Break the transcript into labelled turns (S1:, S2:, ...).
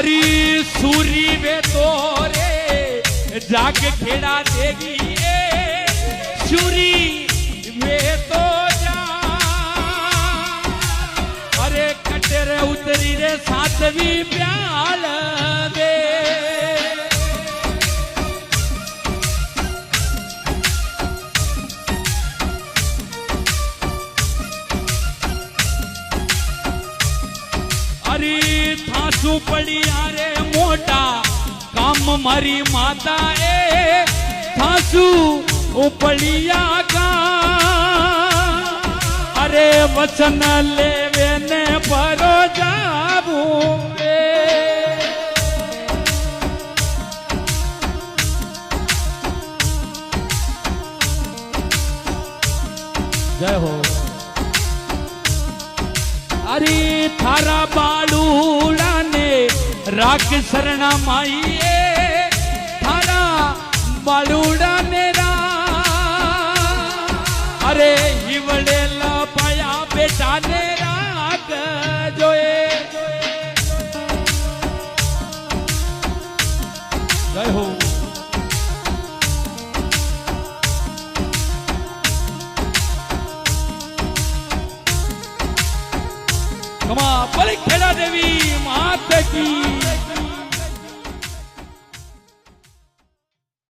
S1: अरे सूरी वे तो रे जाके खेड़ा देगी सूरी वे तो जा अरे कटेरे उतरी रे सातवी प्याल दे अरे थासू पड़ी यारे मोटा काम मारी माता ए थासू उपड़िया का अरे वचन लेवे ने परो जाबू जय हो अरे थारा बालूड़ा ने राख शरणा माई थारा बालूड़ा ने अरे हिवड़े पाया बेटा ने राख जोए जय हो कमा बड़ी खेड़ा देवी मात की